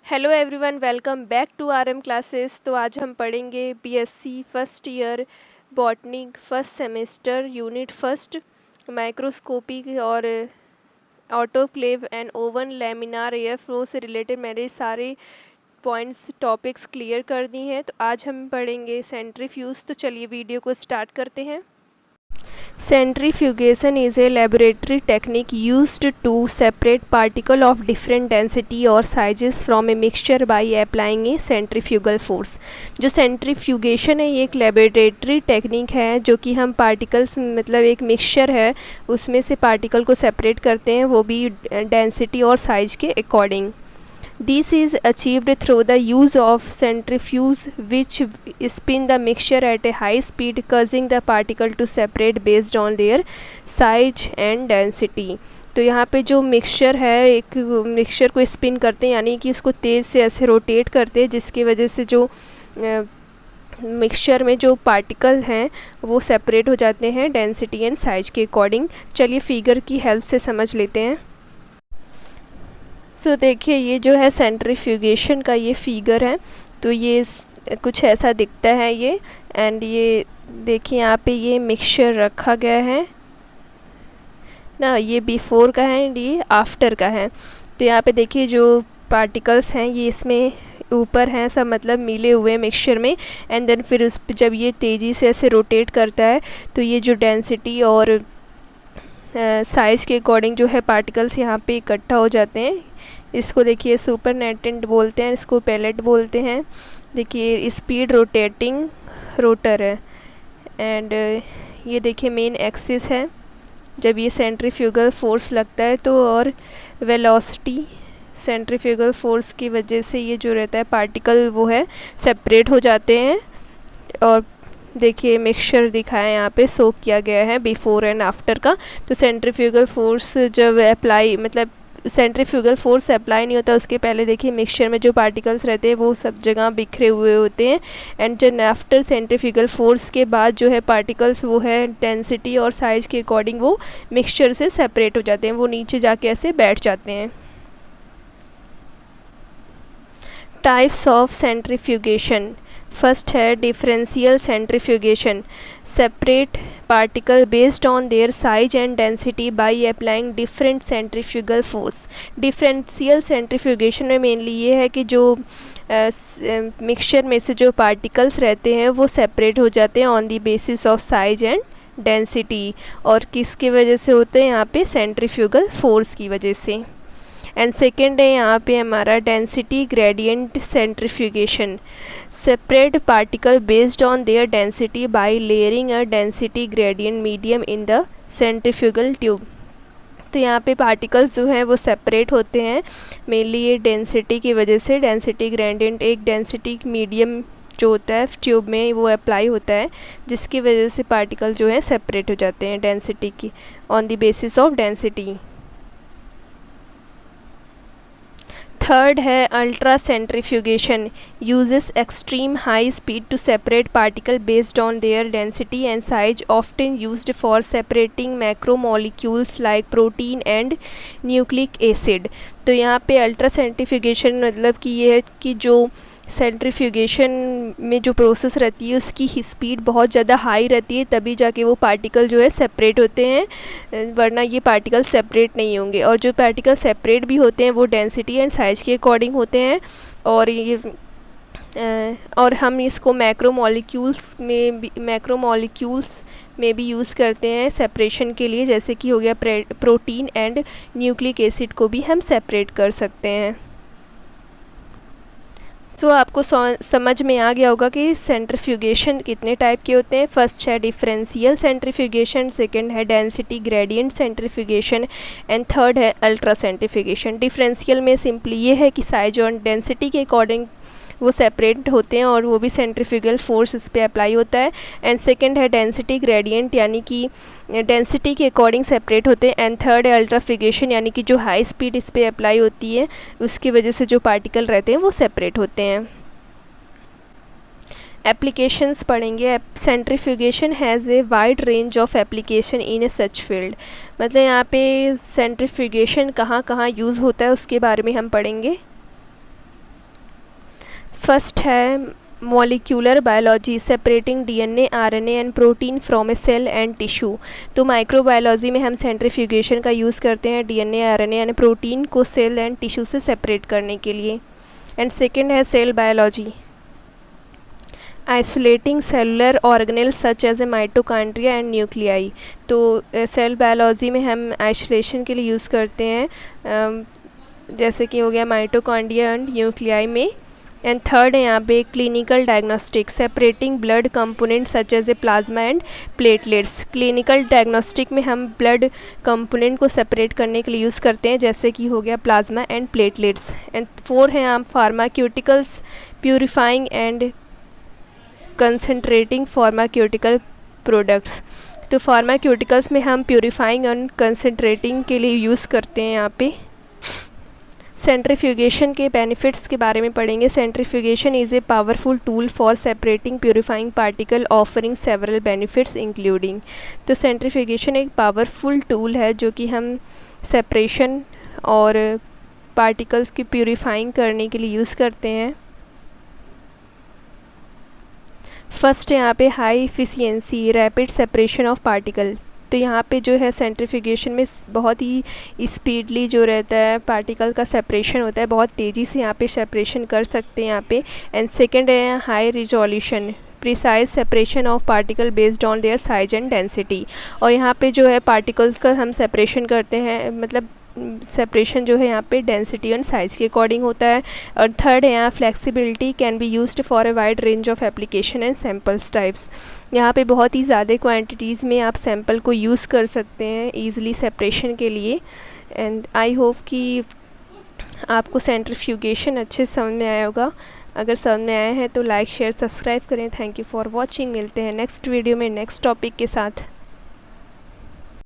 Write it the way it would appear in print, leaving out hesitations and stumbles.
Hello everyone, welcome back to RM classes. तो आज हम पढ़ेंगे BSc first year botany first semester unit first microscopy और autoclave and oven laminar air flow से related मैंने सारे पॉइंट्स टॉपिक्स क्लियर कर दी हैं। तो आज हम पढ़ेंगे सेंट्रीफ्यूज। तो चलिए वीडियो को स्टार्ट करते हैं। Centrifugation is a laboratory technique used to separate particles of different density or sizes from a mixture by applying a centrifugal force। जो सेंट्रीफ्यूगेशन है ये एक लेबोरेटरी टेक्निक है जो कि हम पार्टिकल्स मतलब एक मिक्सचर है उसमें से पार्टिकल को सेपरेट करते हैं, वो भी डेंसिटी और साइज के according. This is achieved through the use of centrifuge which spin the mixture at a high speed, causing the particle to separate based on their size and density। तो यहाँ पे जो मिक्सचर है एक mixture को spin करते हैं, यानी कि उसको तेज़ से ऐसे रोटेट करते हैं, जिसकी वजह से जो मिक्सचर में जो पार्टिकल हैं वो सेपरेट हो जाते हैं डेंसिटी एंड साइज के अकॉर्डिंग। चलिए फिगर की हेल्प से समझ लेते हैं। तो देखिए ये जो है सेंट्रीफ्यूगेशन का ये फिगर है, तो ये कुछ ऐसा दिखता है ये। एंड ये देखिए यहाँ पे ये मिक्सचर रखा गया है ना, ये बिफोर का है एंड ये आफ्टर का है। तो यहाँ पे देखिए जो पार्टिकल्स हैं ये इसमें ऊपर हैं सब, मतलब मिले हुए मिक्सचर में। एंड देन फिर उस जब ये तेज़ी से ऐसे रोटेट करता है तो ये जो डेंसिटी और साइज़ के अकॉर्डिंग जो है पार्टिकल्स यहाँ पे इकट्ठा हो जाते हैं। इसको देखिए सुपरनेटेंट बोलते हैं, इसको पैलेट बोलते हैं। देखिए स्पीड रोटेटिंग रोटर है एंड ये देखिए मेन एक्सिस है जब ये सेंट्रीफ्यूगल फोर्स लगता है तो, और वेलोसिटी सेंट्रीफ्यूगल फोर्स की वजह से ये जो रहता है पार्टिकल वो है सेपरेट हो जाते हैं। और देखिए मिक्सचर दिखाया यहाँ पे शो किया गया है बिफोर एंड आफ्टर का। तो सेंट्रीफ्यूगल फोर्स जब अप्लाई मतलब सेंट्रीफ्यूगल फोर्स अप्लाई नहीं होता उसके पहले देखिए मिक्सचर में जो पार्टिकल्स रहते हैं वो सब जगह बिखरे हुए होते हैं। एंड जब आफ्टर सेंट्रीफ्यूगल फोर्स के बाद जो है पार्टिकल्स वो है डेंसिटी और साइज के अकॉर्डिंग वो मिक्सचर से सेपरेट हो जाते हैं, वो नीचे जाके ऐसे बैठ जाते हैं। Types of centrifugation. फर्स्ट है differential centrifugation, separate particle based on their size and density by applying different centrifugal force। Differential centrifugation में मेनली ये है कि जो मिक्सचर में से जो पार्टिकल्स रहते हैं वो सेपरेट हो जाते हैं on the basis of size and density, और किसकी वजह से होते हैं यहाँ पे सेंट्रीफ्यूगल फोर्स की वजह से। एंड सेकेंड है यहाँ पे हमारा density gradient centrifugation, separate particle based on their density by layering a density gradient medium in the centrifugal tube। तो यहाँ पे पार्टिकल्स जो हैं वो सेपरेट होते हैं मेनली ये डेंसिटी की वजह से। डेंसिटी ग्रेडियंट एक डेंसिटी मीडियम जो होता है ट्यूब में वो अप्लाई होता है, जिसकी वजह से पार्टिकल जो है सेपरेट हो जाते हैं डेंसिटी की on the basis of density. Third है ultra centrifugation, uses extreme high speed to separate particle based on their density and size, often used for separating macromolecules like protein and nucleic acid. तो यहाँ पे ultra centrifugation मतलब कि ये है कि जो सेंट्रीफ्यूगेशन में जो प्रोसेस रहती है उसकी स्पीड बहुत ज़्यादा हाई रहती है, तभी जाके वो पार्टिकल जो है सेपरेट होते हैं, वरना ये पार्टिकल सेपरेट नहीं होंगे। और जो पार्टिकल सेपरेट भी होते हैं वो डेंसिटी एंड साइज के अकॉर्डिंग होते हैं। और हम इसको मैक्रोमोलिक्यूल्स में भी यूज़ करते हैं सेपरेशन के लिए, जैसे कि हो गया प्रोटीन एंड न्यूक्लिक एसिड को भी हम सेपरेट कर सकते हैं। सो आपको समझ में आ गया होगा कि सेंट्रीफ्यूगेशन कितने टाइप के होते हैं। फर्स्ट है डिफरेंशियल सेंट्रीफ्यूगेशन, सेकंड है density gradient centrifugation and third है अल्ट्रा सेंट्रीफ्यूगेशन। डिफरेंशियल में सिंपली ये है कि साइज और डेंसिटी के अकॉर्डिंग वो सेपरेट होते हैं और वो भी सेंट्रीफ्यूगल फोर्स इस पर अप्लाई होता है। एंड सेकंड है डेंसिटी ग्रेडियंट, यानी कि डेंसिटी के अकॉर्डिंग सेपरेट होते हैं। एंड थर्ड है अल्ट्राफ्यूगेशन, यानी कि जो हाई स्पीड इस पर अप्लाई होती है उसकी वजह से जो पार्टिकल रहते हैं वो सेपरेट होते हैं। एप्लीकेशंस पढ़ेंगे। Centrifugation has a wide range of application in A such field, मतलब यहाँ पे सेंट्रीफ्यूगेशन कहाँ कहाँ यूज़ होता है उसके बारे में हम पढ़ेंगे। फर्स्ट है molecular biology, separating DNA, RNA and protein from a cell and tissue. तो माइक्रोबायोलॉजी में हम सेंट्रीफ्यूगेशन का यूज़ करते हैं डीएनए, आरएनए एंड प्रोटीन को सेल एंड टिश्यू से सेपरेट करने के लिए। एंड सेकेंड है cell biology, isolating cellular organelles such as a mitochondria and nuclei. तो सेल बायोलॉजी में हम आइसोलेशन के लिए यूज़ करते हैं जैसे कि हो गया माइटोकॉन्ड्रिया एंड न्यूक्लियाई में। एंड थर्ड है यहाँ पे clinical diagnostic, separating blood component such as a plasma and platelets. Clinical diagnostic में हम ब्लड कंपोनेंट को सेपरेट करने के लिए यूज़ करते हैं जैसे कि हो गया plasma and platelets. And four है यहाँ pharmaceuticals, purifying and concentrating pharmaceutical products. तो फार्माक्यूटिकल्स में हम प्यूरिफाइंग एंड कंसनट्रेटिंग के लिए यूज़ करते हैं यहाँ पे। सेंट्रीफ्यूगेशन के बेनिफिट्स के बारे में पढ़ेंगे। Centrifugation is a powerful tool for separating purifying particle offering several benefits including. तो सेंट्रीफ्यूगेशन एक पावरफुल टूल है जो कि हम सेपरेशन और पार्टिकल्स की प्यूरिफाइंग करने के लिए यूज़ करते हैं। फर्स्ट यहाँ पे high efficiency rapid separation of particle. तो यहाँ पे जो है सेंट्रीफ्यूगेशन में बहुत ही स्पीडली जो रहता है पार्टिकल का सेपरेशन होता है, बहुत तेज़ी से यहाँ पे सेपरेशन कर सकते हैं यहाँ पे। एंड सेकंड है high resolution precise separation of particle based on their size and density. और यहाँ पे जो है पार्टिकल्स का हम सेपरेशन करते हैं, मतलब सेपरेशन जो है यहाँ पे डेंसिटी एंड साइज़ के अकॉर्डिंग होता है। और थर्ड है यहाँ flexibility can be used for a wide range of application and samples types. यहाँ पे बहुत ही ज़्यादा क्वांटिटीज़ में आप सैम्पल को यूज़ कर सकते हैं ईज़िली सेपरेशन के लिए। एंड आई होप कि आपको सेंट्रीफ्यूगेशन अच्छे से समझ में आया होगा। अगर समझ में आया है तो लाइक शेयर सब्सक्राइब करें। Thank you for watching. मिलते हैं नेक्स्ट वीडियो में नेक्स्ट टॉपिक के साथ।